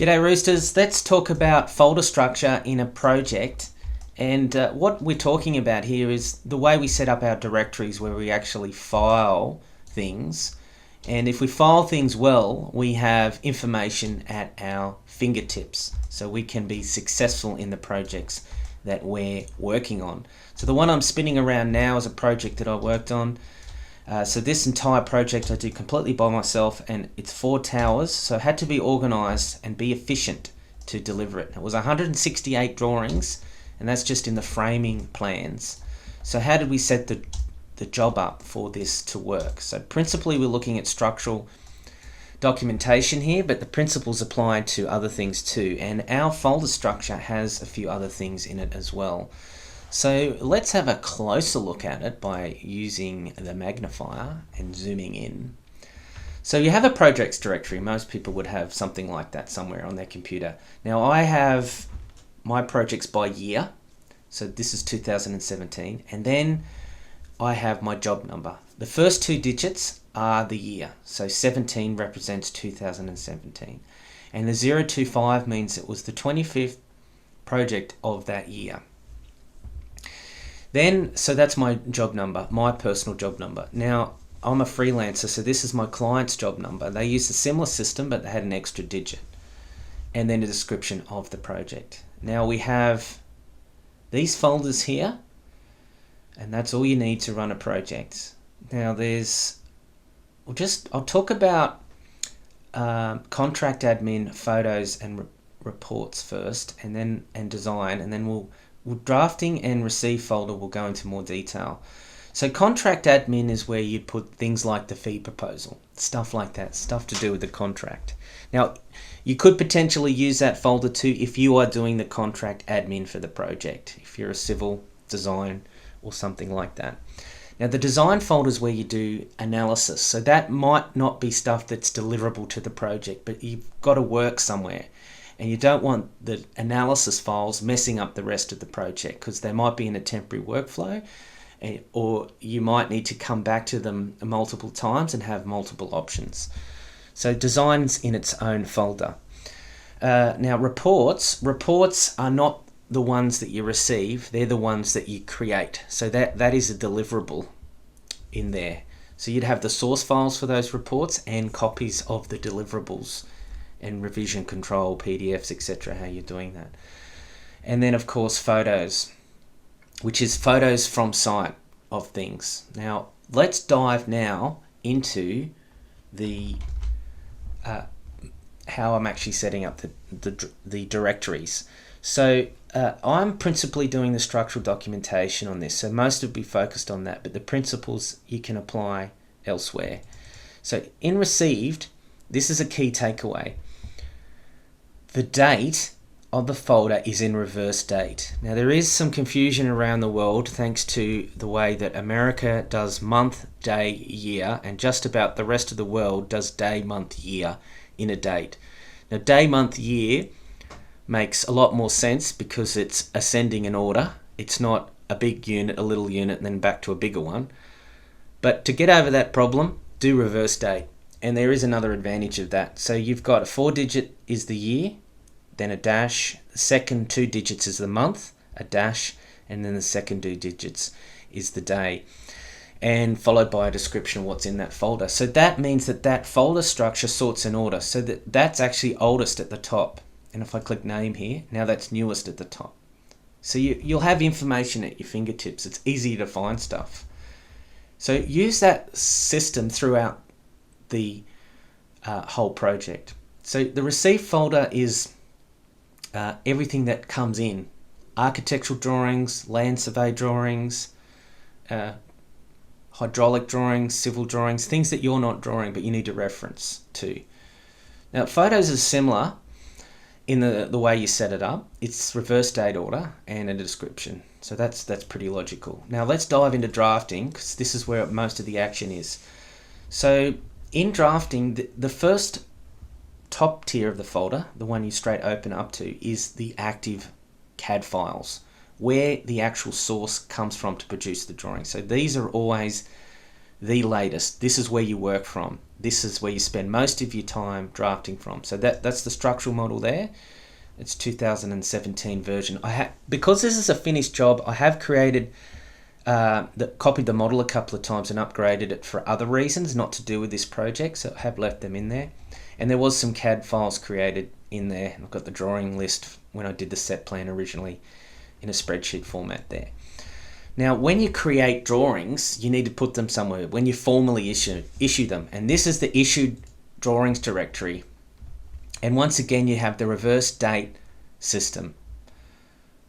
G'day Roosters, let's talk about folder structure in a project. And what we're talking about here is the way we set up our directories where we actually file things. And if we file things well, we have information at our fingertips. So we can be successful in the projects that we're working on. So the one I'm spinning around now is a project that I worked on. So this entire project I did completely by myself, and it's 4 towers, so it had to be organized and be efficient to deliver it. It was 168 drawings, and that's just in the framing plans. So how did we set the job up for this to work? So principally we're looking at structural documentation here, but the principles apply to other things too, and our folder structure has a few other things in it as well. So let's have a closer look at it by using the magnifier and zooming in. So you have a projects directory. Most people would have something like that somewhere on their computer. Now I have my projects by year. So this is 2017. And then I have my job number. The first 2 digits are the year. So 17 represents 2017. And the 025 means it was the 25th project of that year. Then, so that's my job number, my personal job number. Now, I'm a freelancer, so this is my client's job number. They used a similar system, but they had an extra digit. And then a description of the project. Now we have these folders here, and that's all you need to run a project. Now I'll talk about contract admin, photos, and reports first, and design, and then we'll drafting and receive folder will go into more detail. So contract admin is where you'd put things like the fee proposal, stuff like that, stuff to do with the contract. Now, you could potentially use that folder too if you are doing the contract admin for the project, if you're a civil design or something like that. Now, the design folder is where you do analysis. So that might not be stuff that's deliverable to the project, but you've got to work somewhere. And you don't want the analysis files messing up the rest of the project because they might be in a temporary workflow, or you might need to come back to them multiple times and have multiple options. So design's in its own folder. Now reports are not the ones that you receive, they're the ones that you create. So that is a deliverable in there. So you'd have the source files for those reports and copies of the deliverables and revision control, PDFs, etc., how you're doing that. And then of course photos, which is photos from site of things. Now let's dive now into the how I'm actually setting up the directories. So I'm principally doing the structural documentation on this, so most will be focused on that, but the principles you can apply elsewhere. So in received, this is a key takeaway. The date of the folder is in reverse date. Now there is some confusion around the world thanks to the way that America does month, day, year, and just about the rest of the world does day, month, year in a date. Now day, month, year makes a lot more sense because it's ascending in order. It's not a big unit, a little unit, and then back to a bigger one. But to get over that problem, do reverse date. And there is another advantage of that. So you've got a 4-digit is the year, then a dash, the second 2 digits is the month, a dash, and then the second 2 digits is the day, and followed by a description of what's in that folder. So that means that folder structure sorts in order. So that's actually oldest at the top. And if I click name here, now that's newest at the top. So you'll have information at your fingertips. It's easy to find stuff. So use that system throughout the whole project. So the receive folder is everything that comes in. Architectural drawings, land survey drawings, hydraulic drawings, civil drawings, things that you're not drawing but you need to reference to. Now photos is similar in the way you set it up. It's reverse date order and a description. So that's pretty logical. Now let's dive into drafting because this is where most of the action is. So in drafting, the first top tier of the folder, the one you straight open up to, is the active CAD files, where the actual source comes from to produce the drawing. So these are always the latest. This is where you work from. This is where you spend most of your time drafting from. So that's the structural model there. It's 2017 version. Because this is a finished job, I have created, copied the model a couple of times and upgraded it for other reasons, not to do with this project, so I have left them in there. And there was some CAD files created in there. I've got the drawing list when I did the set plan originally in a spreadsheet format there. Now, when you create drawings, you need to put them somewhere when you formally issue them. And this is the issued drawings directory. And once again, you have the reverse date system.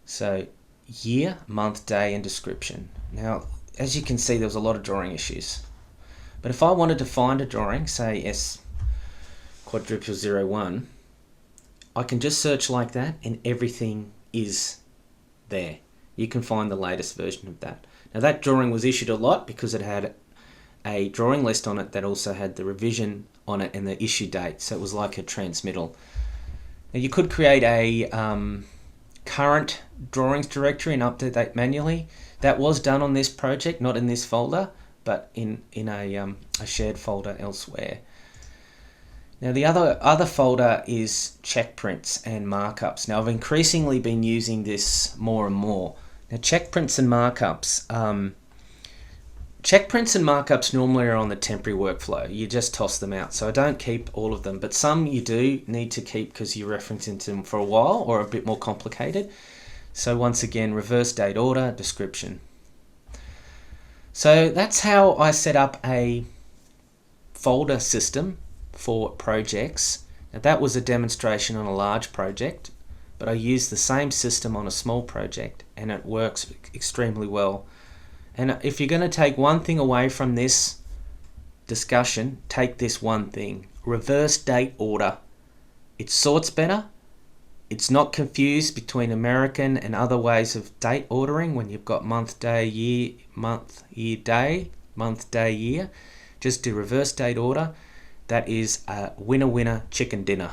So year, month, day, and description. Now, as you can see, there was a lot of drawing issues. But if I wanted to find a drawing, say S quadruple 01, I can just search like that and everything is there. You can find the latest version of that. Now that drawing was issued a lot because it had a drawing list on it that also had the revision on it and the issue date, so it was like a transmittal. Now you could create a current drawings directory and update that manually. That was done on this project, not in this folder, but in a shared folder elsewhere. Now the other folder is check prints and markups. Now I've increasingly been using this more and more. Now check prints and markups. Check prints and markups normally are on the temporary workflow. You just toss them out. So I don't keep all of them, but some you do need to keep because you're referencing them for a while or a bit more complicated. So once again, reverse date order, description. So that's how I set up a folder system for projects. Now that was a demonstration on a large project, but I used the same system on a small project and it works extremely well. And if you're going to take one thing away from this discussion, take this one thing. Reverse date order. It sorts better. It's not confused between American and other ways of date ordering when you've got month, day, year, month, year, day, month, day, year. Just do reverse date order. That is a winner, winner, chicken dinner.